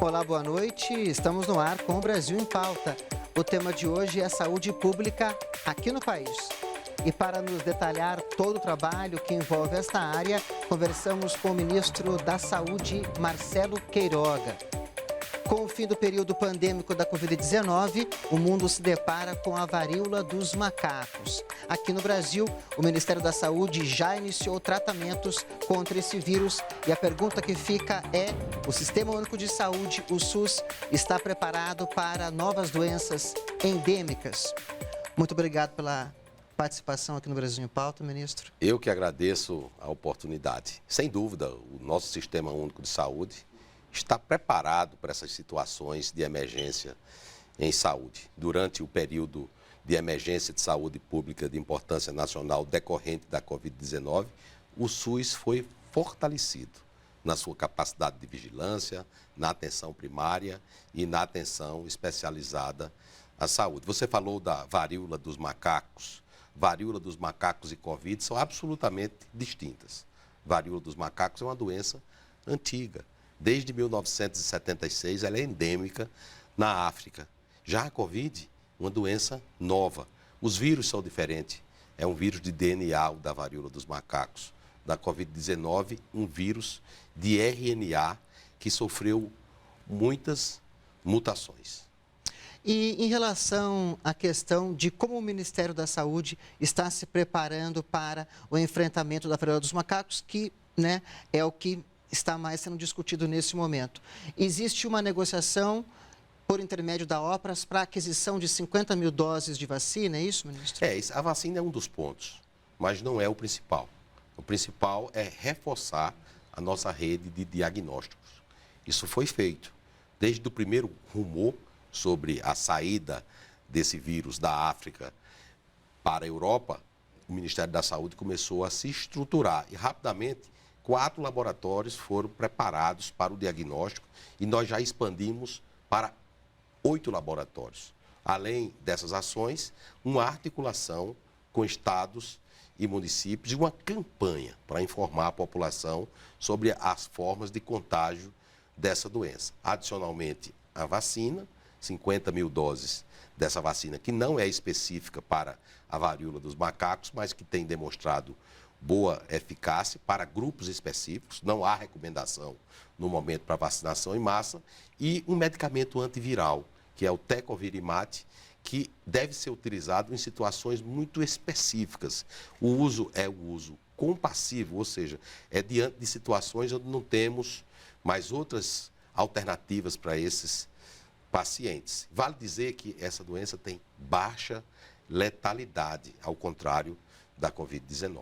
Olá, boa noite. Estamos no ar com o Brasil em Pauta. O tema de hoje é saúde pública aqui no país. E para nos detalhar todo o trabalho que envolve esta área, conversamos com o ministro da Saúde, Marcelo Queiroga. Com o fim do período pandêmico da Covid-19, o mundo se depara com a varíola dos macacos. Aqui no Brasil, o Ministério da Saúde já iniciou tratamentos contra esse vírus e a pergunta que fica é: o Sistema Único de Saúde, o SUS, está preparado para novas doenças endêmicas? Muito obrigado pela participação aqui no Brasil em Pauta, ministro. Eu que agradeço a oportunidade. Sem dúvida, o nosso Sistema Único de Saúde está preparado para essas situações de emergência em saúde. Durante o período de emergência de saúde pública de importância nacional decorrente da Covid-19, o SUS foi fortalecido na sua capacidade de vigilância, na atenção primária e na atenção especializada à saúde. Você falou da varíola dos macacos. Varíola dos macacos e Covid são absolutamente distintas. Varíola dos macacos é uma doença antiga. Desde 1976, ela é endêmica na África. Já a Covid, uma doença nova. Os vírus são diferentes. É um vírus de DNA, o da varíola dos macacos. Da Covid-19, um vírus de RNA que sofreu muitas mutações. E em relação à questão de como o Ministério da Saúde está se preparando para o enfrentamento da varíola dos macacos, que é o que está mais sendo discutido nesse momento. Existe uma negociação por intermédio da OPAS para a aquisição de 50 mil doses de vacina, é isso, ministro? A vacina é um dos pontos, mas não é o principal. O principal é reforçar a nossa rede de diagnósticos. Isso foi feito. Desde o primeiro rumor sobre a saída desse vírus da África para a Europa, o Ministério da Saúde começou a se estruturar e rapidamente 4 laboratórios foram preparados para o diagnóstico e nós já expandimos para 8 laboratórios. Além dessas ações, uma articulação com estados e municípios e uma campanha para informar a população sobre as formas de contágio dessa doença. Adicionalmente, a vacina, 50 mil doses dessa vacina, que não é específica para a varíola dos macacos, mas que tem demonstrado boa eficácia para grupos específicos, não há recomendação no momento para vacinação em massa, e um medicamento antiviral, que é o Tecovirimat, que deve ser utilizado em situações muito específicas. O uso é o uso compassivo, ou seja, é diante de situações onde não temos mais outras alternativas para esses pacientes. Vale dizer que essa doença tem baixa letalidade, ao contrário da Covid-19.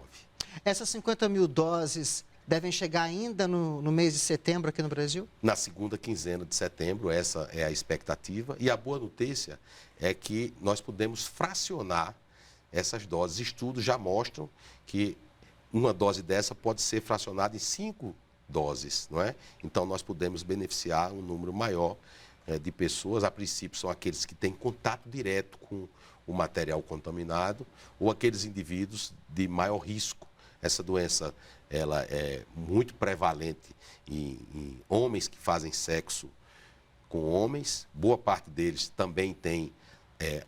Essas 50 mil doses devem chegar ainda no mês de setembro aqui no Brasil? Na segunda quinzena de setembro, essa é a expectativa. E a boa notícia é que nós podemos fracionar essas doses. Estudos já mostram que uma dose dessa pode ser fracionada em 5 doses, não é? Então, nós podemos beneficiar um número maior de pessoas. A princípio, são aqueles que têm contato direto com o material contaminado ou aqueles indivíduos de maior risco. Essa doença ela é muito prevalente em homens que fazem sexo com homens. Boa parte deles também tem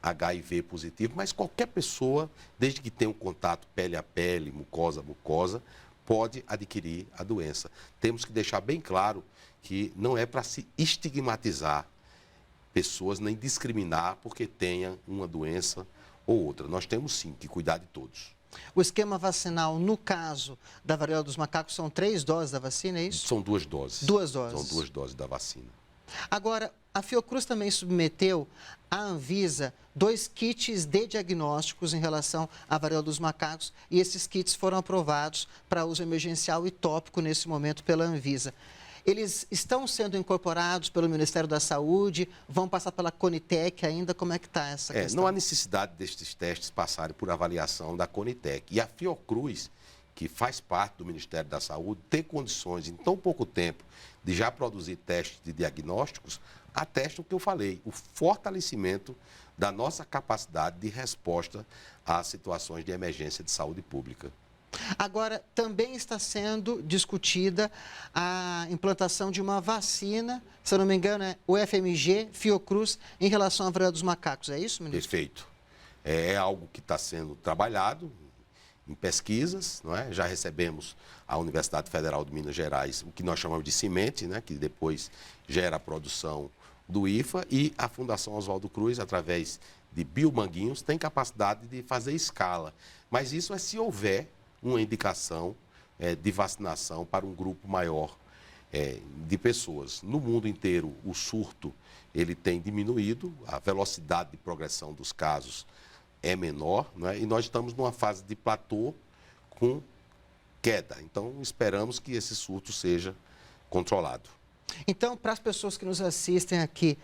HIV positivo, mas qualquer pessoa, desde que tenha um contato pele a pele, mucosa a mucosa, pode adquirir a doença. Temos que deixar bem claro que não é para se estigmatizar pessoas, nem discriminar porque tenha uma doença ou outra. Nós temos sim que cuidar de todos. O esquema vacinal, no caso da varíola dos macacos, são 3 doses da vacina, é isso? São 2 doses. 2 doses. São 2 doses da vacina. Agora, a Fiocruz também submeteu à Anvisa 2 kits de diagnósticos em relação à varíola dos macacos e esses kits foram aprovados para uso emergencial e tópico nesse momento pela Anvisa. Eles estão sendo incorporados pelo Ministério da Saúde, vão passar pela Conitec ainda, como é que está essa questão? Não há necessidade destes testes passarem por avaliação da Conitec. E a Fiocruz, que faz parte do Ministério da Saúde, ter condições em tão pouco tempo de já produzir testes de diagnósticos, atesta o que eu falei, o fortalecimento da nossa capacidade de resposta às situações de emergência de saúde pública. Agora, também está sendo discutida a implantação de uma vacina, se eu não me engano, é o FMG, Fiocruz, em relação à varíola dos macacos. É isso, ministro? Perfeito. É algo que está sendo trabalhado em pesquisas, não é? Já recebemos a Universidade Federal de Minas Gerais, o que nós chamamos de semente, né? Que depois gera a produção do IFA, e a Fundação Oswaldo Cruz, através de biomanguinhos, tem capacidade de fazer escala. Mas isso é se houver uma indicação de vacinação para um grupo maior de pessoas. No mundo inteiro, o surto ele tem diminuído, a velocidade de progressão dos casos é menor, né? E nós estamos numa fase de platô com queda. Então, esperamos que esse surto seja controlado. Então, para as pessoas que nos assistem aqui,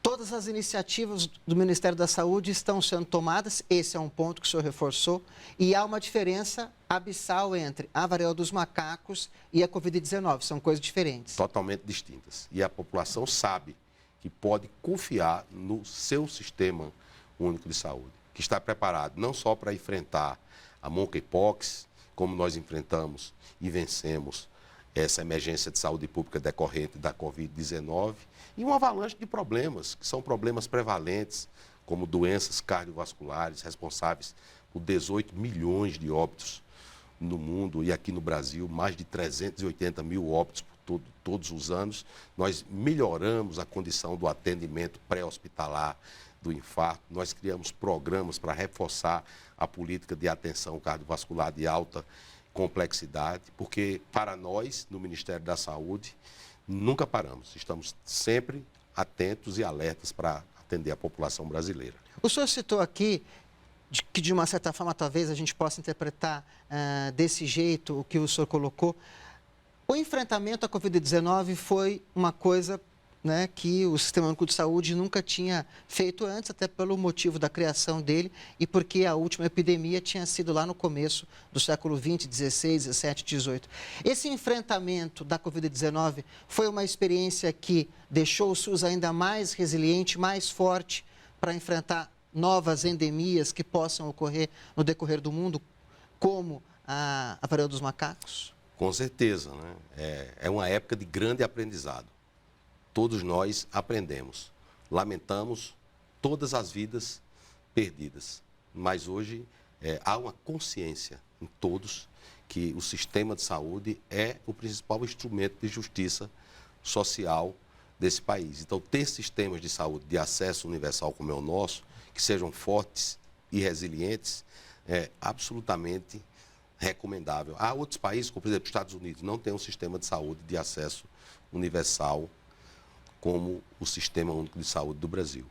todas as iniciativas do Ministério da Saúde estão sendo tomadas, esse é um ponto que o senhor reforçou, e há uma diferença abissal entre a varíola dos macacos e a Covid-19, são coisas diferentes. Totalmente distintas. E a população sabe que pode confiar no seu sistema único de saúde, que está preparado não só para enfrentar a monkeypox, como nós enfrentamos e vencemos essa emergência de saúde pública decorrente da Covid-19, e uma avalanche de problemas, que são problemas prevalentes, como doenças cardiovasculares, responsáveis por 18 milhões de óbitos no mundo, e aqui no Brasil, mais de 380 mil óbitos por todos os anos. Nós melhoramos a condição do atendimento pré-hospitalar do infarto, nós criamos programas para reforçar a política de atenção cardiovascular de alta complexidade, porque para nós, no Ministério da Saúde, nunca paramos. Estamos sempre atentos e alertas para atender a população brasileira. O senhor citou aqui que, de uma certa forma, talvez a gente possa interpretar desse jeito o que o senhor colocou. O enfrentamento à Covid-19 foi uma coisa, né, que o Sistema Único de Saúde nunca tinha feito antes, até pelo motivo da criação dele e porque a última epidemia tinha sido lá no começo do século XX, XVI, XVII, XVIII. Esse enfrentamento da Covid-19 foi uma experiência que deixou o SUS ainda mais resiliente, mais forte para enfrentar novas endemias que possam ocorrer no decorrer do mundo, como a varíola dos macacos? Com certeza, né? É uma época de grande aprendizado. Todos nós aprendemos, lamentamos todas as vidas perdidas, mas hoje há uma consciência em todos que o sistema de saúde é o principal instrumento de justiça social desse país. Então, ter sistemas de saúde de acesso universal como é o nosso, que sejam fortes e resilientes, é absolutamente recomendável. Há outros países, como por exemplo os Estados Unidos, não tem um sistema de saúde de acesso universal como o Sistema Único de Saúde do Brasil.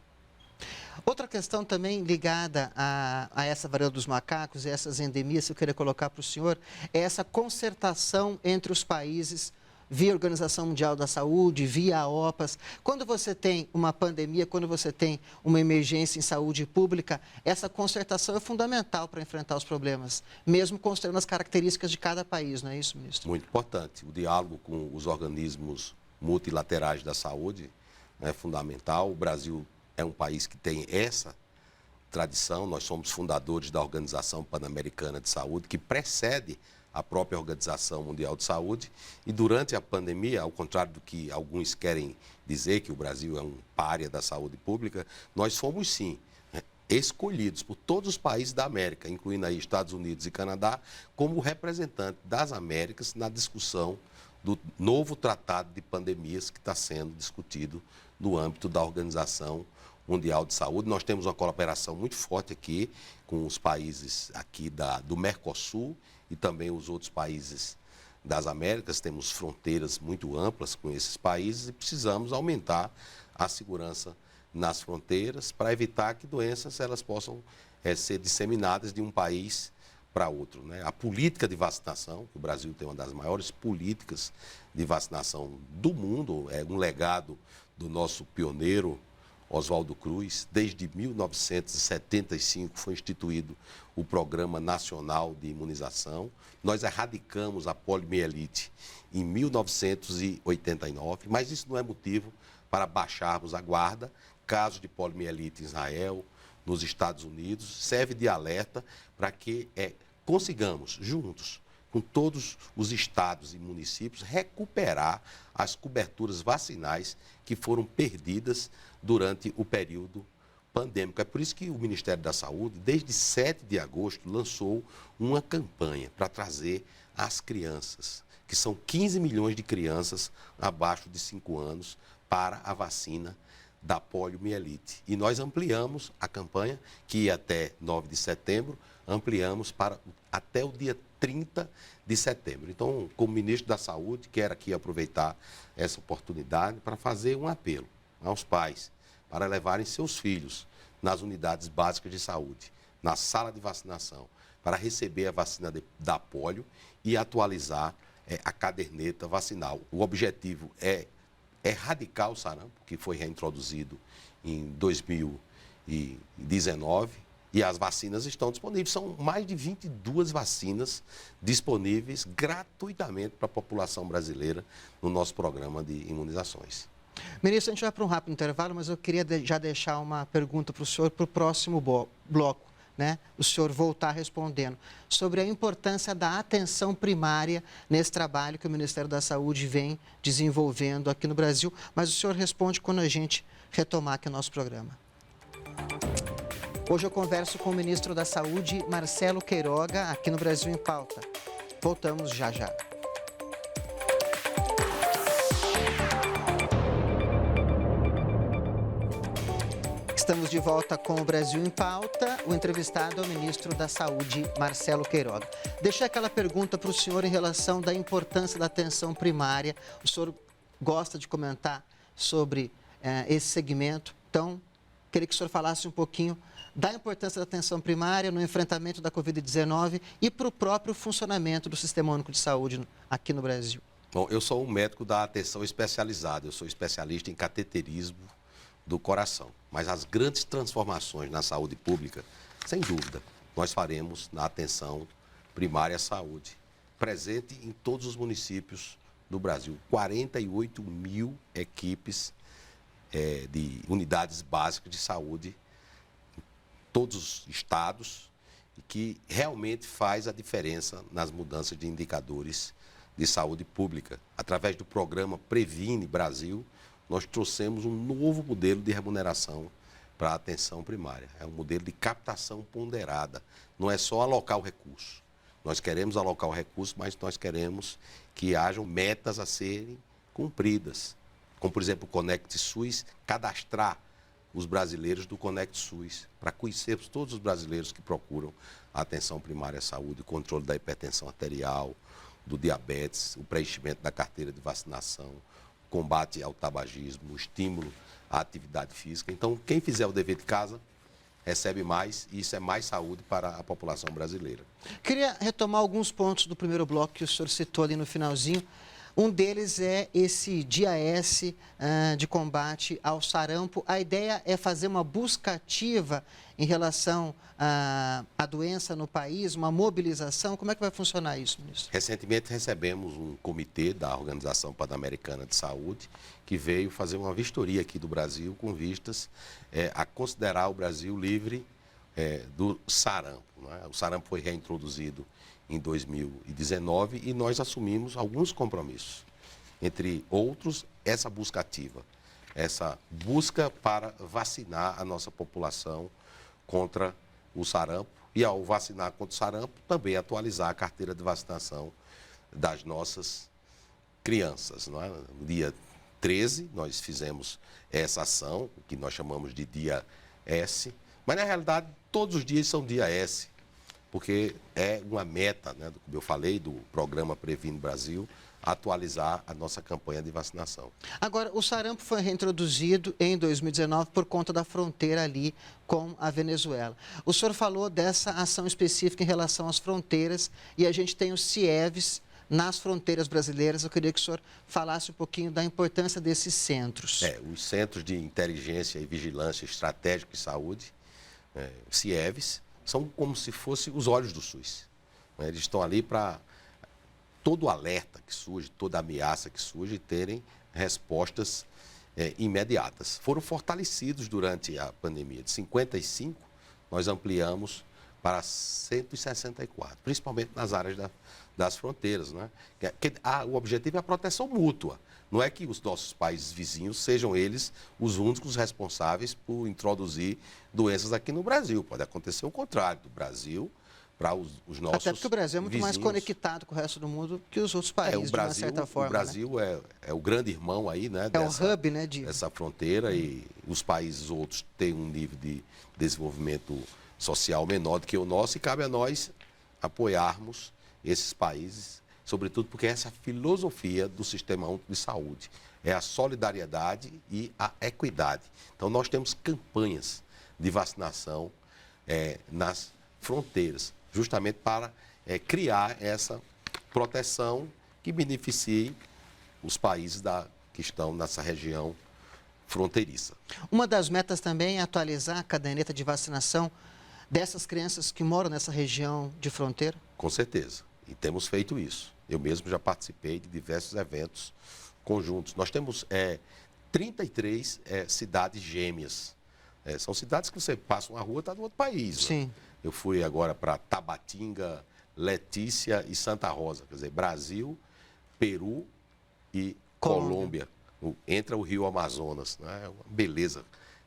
Outra questão também ligada a essa varíola dos macacos e essas endemias que eu queria colocar para o senhor é essa concertação entre os países via Organização Mundial da Saúde, via a OPAS. Quando você tem uma pandemia, quando você tem uma emergência em saúde pública, essa concertação é fundamental para enfrentar os problemas, mesmo considerando as características de cada país, não é isso, ministro? Muito importante. O diálogo com os organismos multilaterais da saúde é fundamental. O Brasil é um país que tem essa tradição. Nós somos fundadores da Organização Pan-Americana de Saúde, que precede a própria Organização Mundial de Saúde. E durante a pandemia, ao contrário do que alguns querem dizer, que o Brasil é um pária da saúde pública, nós fomos sim escolhidos por todos os países da América, incluindo aí Estados Unidos e Canadá, como representante das Américas na discussão do novo tratado de pandemias que está sendo discutido no âmbito da Organização Mundial de Saúde. Nós temos uma cooperação muito forte aqui com os países aqui do Mercosul e também os outros países das Américas. Temos fronteiras muito amplas com esses países e precisamos aumentar a segurança nas fronteiras para evitar que doenças elas possam ser disseminadas de um país para outro, né? A política de vacinação, que o Brasil tem uma das maiores políticas de vacinação do mundo, é um legado do nosso pioneiro Oswaldo Cruz. Desde 1975 foi instituído o Programa Nacional de Imunização. Nós erradicamos a poliomielite em 1989, mas isso não é motivo para baixarmos a guarda. casos de poliomielite em Israel, nos Estados Unidos, serve de alerta para que consigamos, juntos, com todos os estados e municípios, recuperar as coberturas vacinais que foram perdidas durante o período pandêmico. É por isso que o Ministério da Saúde, desde 7 de agosto, lançou uma campanha para trazer as crianças, que são 15 milhões de crianças abaixo de 5 anos, para a vacina da poliomielite. E nós ampliamos a campanha, que ia até 9 de setembro, ampliamos para até o dia 30 de setembro. Então, como ministro da Saúde, quero aqui aproveitar essa oportunidade para fazer um apelo aos pais, para levarem seus filhos nas unidades básicas de saúde, na sala de vacinação, para receber a vacina da polio e atualizar a caderneta vacinal. O objetivo é erradicar o sarampo, que foi reintroduzido em 2019, e as vacinas estão disponíveis. São mais de 22 vacinas disponíveis gratuitamente para a população brasileira no nosso programa de imunizações. Ministro, a gente vai para um rápido intervalo, mas eu queria já deixar uma pergunta para o senhor para o próximo bloco, né? O senhor voltar respondendo sobre a importância da atenção primária nesse trabalho que o Ministério da Saúde vem desenvolvendo aqui no Brasil, mas o senhor responde quando a gente retomar aqui o nosso programa. Hoje eu converso com o ministro da Saúde, Marcelo Queiroga, aqui no Brasil em Pauta. Voltamos já já. Estamos de volta com o Brasil em Pauta. O entrevistado é o ministro da Saúde, Marcelo Queiroga. Deixei aquela pergunta para o senhor em relação da importância da atenção primária. O senhor gosta de comentar sobre esse segmento. Então, queria que o senhor falasse um pouquinho da importância da atenção primária no enfrentamento da Covid-19 e para o próprio funcionamento do Sistema Único de Saúde aqui no Brasil. Bom, eu sou um médico da atenção especializada. Eu sou especialista em cateterismo do coração. Mas as grandes transformações na saúde pública, sem dúvida, nós faremos na atenção primária à saúde, presente em todos os municípios do Brasil. 48 mil equipes de unidades básicas de saúde em todos os estados e que realmente faz a diferença nas mudanças de indicadores de saúde pública. Através do programa Previne Brasil, nós trouxemos um novo modelo de remuneração para a atenção primária. É um modelo de captação ponderada. Não é só alocar o recurso. Nós queremos alocar o recurso, mas nós queremos que hajam metas a serem cumpridas. Como, por exemplo, o Conect SUS, cadastrar os brasileiros do Conect SUS, para conhecermos todos os brasileiros que procuram a atenção primária à saúde, o controle da hipertensão arterial, do diabetes, o preenchimento da carteira de vacinação, combate ao tabagismo, o estímulo à atividade física. Então, quem fizer o dever de casa, recebe mais e isso é mais saúde para a população brasileira. Queria retomar alguns pontos do primeiro bloco que o senhor citou ali no finalzinho. Um deles é esse Dia S de combate ao sarampo. A ideia é fazer uma busca ativa em relação à doença no país, uma mobilização. Como é que vai funcionar isso, ministro? Recentemente recebemos um comitê da Organização Pan-Americana de Saúde que veio fazer uma vistoria aqui do Brasil com vistas a considerar o Brasil livre do sarampo. Não é? O sarampo foi reintroduzido em 2019 e nós assumimos alguns compromissos. Entre outros, essa busca ativa, essa busca para vacinar a nossa população contra o sarampo e, ao vacinar contra o sarampo, também atualizar a carteira de vacinação das nossas crianças. Não é? No dia 13, nós fizemos essa ação, que nós chamamos de Dia S, mas, na realidade, todos os dias são Dia S, porque é uma meta, né, como eu falei, do programa Previne Brasil, atualizar a nossa campanha de vacinação. Agora, o sarampo foi reintroduzido em 2019 por conta da fronteira ali com a Venezuela. O senhor falou dessa ação específica em relação às fronteiras e a gente tem os CIEVs nas fronteiras brasileiras. Eu queria que o senhor falasse um pouquinho da importância desses centros. Os Centros de Inteligência e Vigilância Estratégica de Saúde, CIEVs, são como se fossem os olhos do SUS. Eles estão ali para todo alerta que surge, toda ameaça que surge, terem respostas imediatas. Foram fortalecidos durante a pandemia. De 55, nós ampliamos para 164, principalmente nas áreas das fronteiras. Né? O objetivo é a proteção mútua. Não é que os nossos países vizinhos sejam eles os únicos responsáveis por introduzir doenças aqui no Brasil. Pode acontecer o contrário, do Brasil para os nossos Até porque o Brasil é muito vizinhos. mais conectado com o resto do mundo que os outros países, de uma certa forma. O Brasil, né? é o grande irmão aí, né? É o hub, né? Dessa fronteira, e os países outros têm um nível de desenvolvimento social menor do que o nosso, e cabe a nós apoiarmos esses países, sobretudo porque essa é a filosofia do Sistema Único de Saúde, é a solidariedade e a equidade. Então, nós temos campanhas de vacinação nas fronteiras, justamente para criar essa proteção que beneficie os países que estão nessa região fronteiriça. Uma das metas também é atualizar a caderneta de vacinação dessas crianças que moram nessa região de fronteira? Com certeza, e temos feito isso. Eu mesmo já participei de diversos eventos conjuntos. Nós temos 33 cidades gêmeas. São cidades que você passa uma rua e está no outro país. Sim. Né? Eu fui agora para Tabatinga, Letícia e Santa Rosa, quer dizer, Brasil, Peru e Colômbia. Entra o Rio Amazonas, né? É uma beleza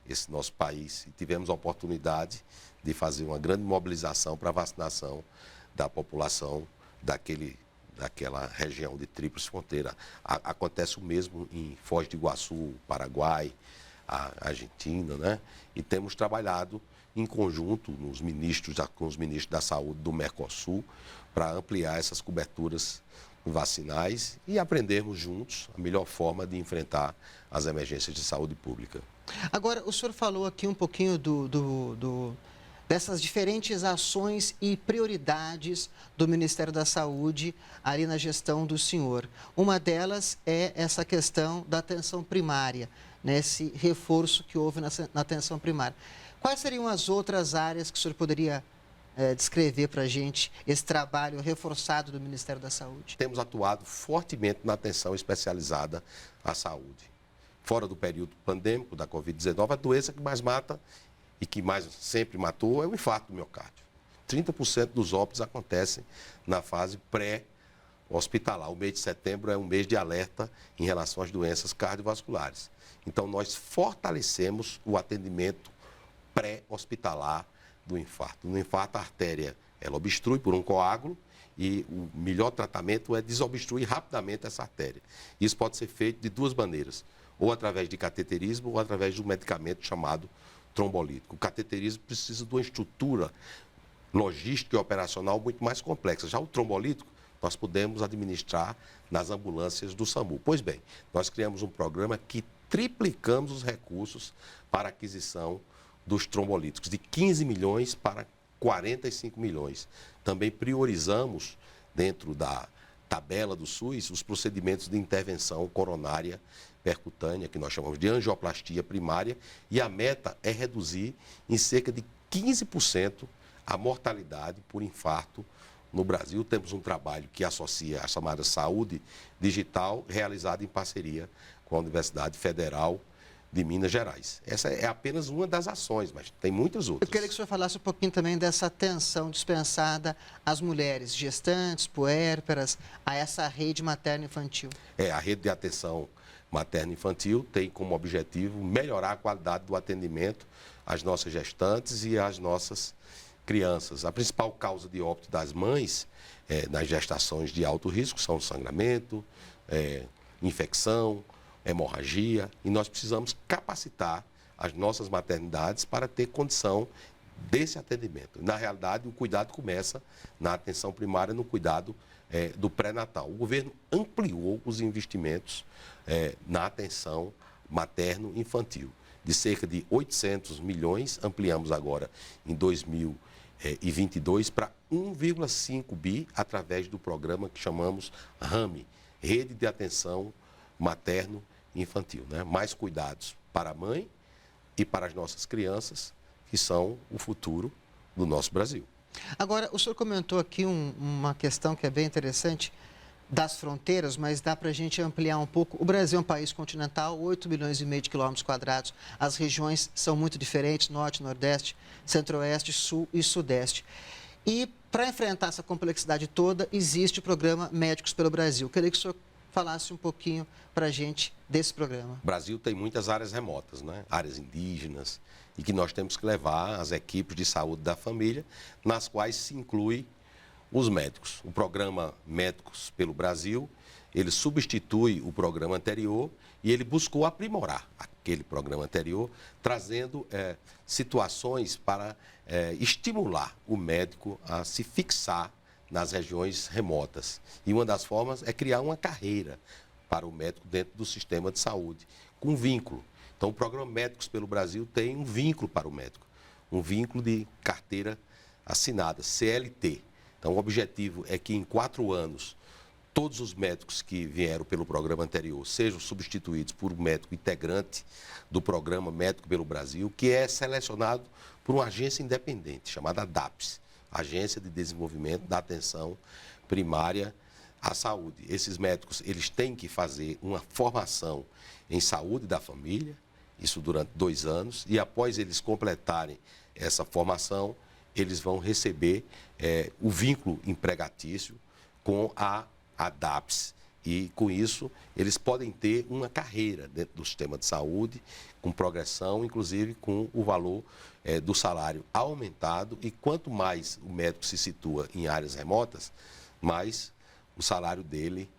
esse nosso país. E tivemos a oportunidade de fazer uma grande mobilização para a vacinação da população daquela região de tríplice fronteira. Acontece o mesmo em Foz do Iguaçu, Paraguai, a Argentina, né? E temos trabalhado em conjunto com os ministros da Saúde do Mercosul para ampliar essas coberturas vacinais e aprendermos juntos a melhor forma de enfrentar as emergências de saúde pública. Agora, o senhor falou aqui um pouquinho dessas diferentes ações e prioridades do Ministério da Saúde ali na gestão do senhor. Uma delas é essa questão da atenção primária, né? Esse reforço que houve na atenção primária. Quais seriam as outras áreas que o senhor poderia descrever para a gente esse trabalho reforçado do Ministério da Saúde? Temos atuado fortemente na atenção especializada à saúde. Fora do período pandêmico da Covid-19, a doença que mais mata e que mais sempre matou é o infarto do miocárdio. 30% dos óbitos acontecem na fase pré-hospitalar. O mês de setembro é um mês de alerta em relação às doenças cardiovasculares. Então, nós fortalecemos o atendimento pré-hospitalar do infarto. No infarto, a artéria, ela obstrui por um coágulo e o melhor tratamento é desobstruir rapidamente essa artéria. Isso pode ser feito de duas maneiras, ou através de cateterismo ou através de um medicamento chamado trombolítico. O cateterismo precisa de uma estrutura logística e operacional muito mais complexa. Já o trombolítico, nós podemos administrar nas ambulâncias do SAMU. Pois bem, nós criamos um programa que triplicamos os recursos para a aquisição dos trombolíticos, de 15 milhões para 45 milhões. Também priorizamos, dentro da tabela do SUS, os procedimentos de intervenção coronária percutânea, que nós chamamos de angioplastia primária, e a meta é reduzir em cerca de 15% a mortalidade por infarto no Brasil. Temos um trabalho que associa a chamada saúde digital, realizado em parceria com a Universidade Federal de Minas Gerais. Essa é apenas uma das ações, mas tem muitas outras. Eu queria que o senhor falasse um pouquinho também dessa atenção dispensada às mulheres gestantes, puérperas, a essa rede materno-infantil. A rede de atenção materno-infantil tem como objetivo melhorar a qualidade do atendimento às nossas gestantes e às nossas crianças. A principal causa de óbito das mães nas gestações de alto risco são sangramento, infecção, hemorragia, e nós precisamos capacitar as nossas maternidades para ter condição desse atendimento. Na realidade, o cuidado começa na atenção primária, no cuidado do pré-natal. O governo ampliou os investimentos na atenção materno-infantil. De cerca de 800 milhões, ampliamos agora em 2022 para 1,5 bi através do programa que chamamos RAMI, Rede de Atenção Materno-Infantil, né? Mais cuidados para a mãe e para as nossas crianças, que são o futuro do nosso Brasil. Agora, o senhor comentou aqui uma questão que é bem interessante, das fronteiras, mas dá para a gente ampliar um pouco. O Brasil é um país continental, 8 milhões e meio de quilômetros quadrados. As regiões são muito diferentes, norte, nordeste, centro-oeste, sul e sudeste. E para enfrentar essa complexidade toda, existe o programa Médicos pelo Brasil. Queria que o senhor falasse um pouquinho para a gente desse programa. O Brasil tem muitas áreas remotas, né? Áreas indígenas, e que nós temos que levar as equipes de saúde da família, nas quais se inclui os médicos. O programa Médicos pelo Brasil, ele substitui o programa anterior e ele buscou aprimorar aquele programa anterior, trazendo situações para estimular o médico a se fixar nas regiões remotas. E uma das formas é criar uma carreira para o médico dentro do sistema de saúde, com vínculo. Então, o programa Médicos pelo Brasil tem um vínculo para o médico, um vínculo de carteira assinada, CLT. Então, o objetivo é que em 4 anos, todos os médicos que vieram pelo programa anterior sejam substituídos por um médico integrante do programa Médico pelo Brasil, que é selecionado por uma agência independente, chamada DAPS, Agência de Desenvolvimento da Atenção Primária à Saúde. Esses médicos, eles têm que fazer uma formação em saúde da família, isso durante 2 anos, e após eles completarem essa formação, eles vão receber o vínculo empregatício com a DAPS. E, com isso, eles podem ter uma carreira dentro do sistema de saúde, com progressão, inclusive com o valor do salário aumentado. E quanto mais o médico se situa em áreas remotas, mais o salário dele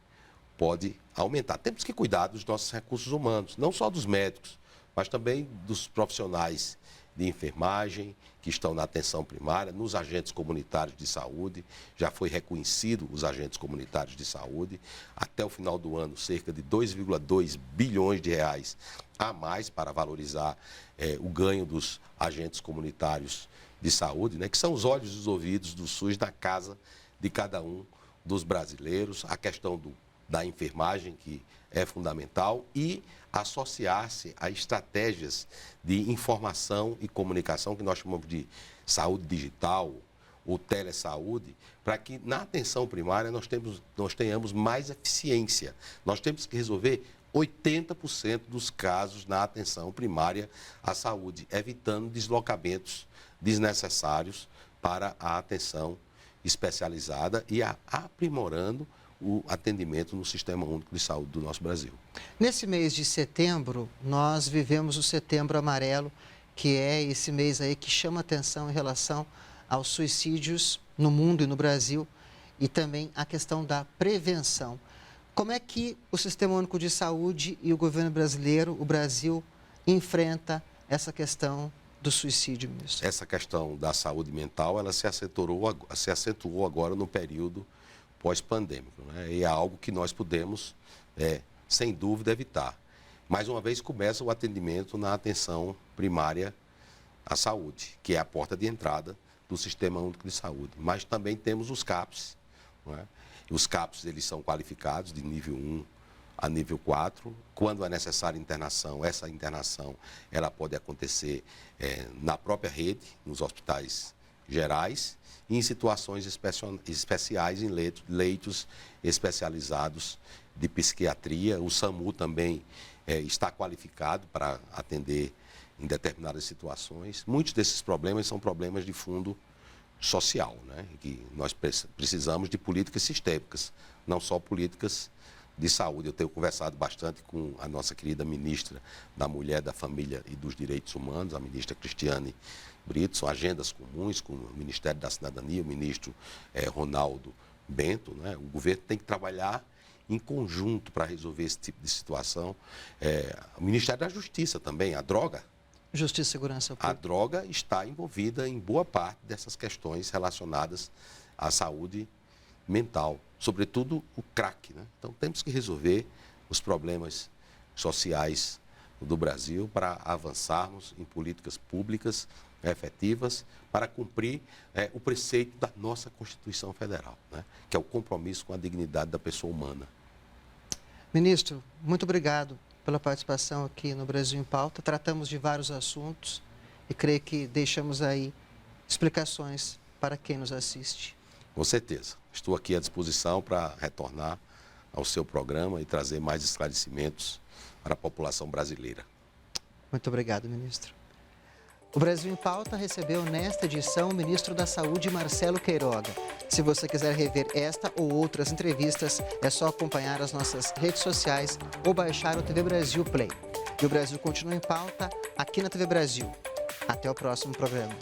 pode aumentar. Temos que cuidar dos nossos recursos humanos, não só dos médicos, mas também dos profissionais de enfermagem, que estão na atenção primária, nos agentes comunitários de saúde. Já foi reconhecido os agentes comunitários de saúde. Até o final do ano, cerca de 2,2 bilhões de reais a mais para valorizar o ganho dos agentes comunitários de saúde, né, que são os olhos e os ouvidos do SUS na casa de cada um dos brasileiros. A questão da enfermagem, que é fundamental, e associar-se a estratégias de informação e comunicação, que nós chamamos de saúde digital ou telesaúde, para que na atenção primária nós tenhamos mais eficiência. Nós temos que resolver 80% dos casos na atenção primária à saúde, evitando deslocamentos desnecessários para a atenção especializada e aprimorando o atendimento no Sistema Único de Saúde do nosso Brasil. Nesse mês de setembro, nós vivemos o Setembro Amarelo, que é esse mês aí que chama atenção em relação aos suicídios no mundo e no Brasil, e também a questão da prevenção. Como é que o Sistema Único de Saúde e o governo brasileiro, o Brasil, enfrenta essa questão do suicídio, ministro? Essa questão da saúde mental, ela se acentuou agora no período pós-pandêmico, né? E é algo que nós podemos, sem dúvida, evitar. Mais uma vez, começa o atendimento na atenção primária à saúde, que é a porta de entrada do Sistema Único de Saúde. Mas também temos os CAPs, né? Os CAPs, eles são qualificados de nível 1 a nível 4. Quando é necessária internação, essa internação ela pode acontecer na própria rede, nos hospitais gerais, e em situações especiais, em leitos especializados de psiquiatria. O SAMU também está qualificado para atender em determinadas situações. Muitos desses problemas são problemas de fundo social, né? Que nós precisamos de políticas sistêmicas, não só políticas de saúde. Eu tenho conversado bastante com a nossa querida ministra da Mulher, da Família e dos Direitos Humanos, a ministra Cristiane Brito, são agendas comuns com o Ministério da Cidadania, o ministro Ronaldo Bento, né? O governo tem que trabalhar em conjunto para resolver esse tipo de situação. O Ministério da Justiça também, a droga. Justiça e Segurança Pública. A droga está envolvida em boa parte dessas questões relacionadas à saúde mental, sobretudo o crack, né? Então temos que resolver os problemas sociais do Brasil para avançarmos em políticas públicas efetivas para cumprir o preceito da nossa Constituição Federal, né? Que é o compromisso com a dignidade da pessoa humana. Ministro, muito obrigado pela participação aqui no Brasil em Pauta. Tratamos de vários assuntos e creio que deixamos aí explicações para quem nos assiste. Com certeza. Estou aqui à disposição para retornar ao seu programa e trazer mais esclarecimentos para a população brasileira. Muito obrigado, ministro. O Brasil em Pauta recebeu nesta edição o ministro da Saúde, Marcelo Queiroga. Se você quiser rever esta ou outras entrevistas, é só acompanhar as nossas redes sociais ou baixar o TV Brasil Play. E o Brasil continua em pauta aqui na TV Brasil. Até o próximo programa.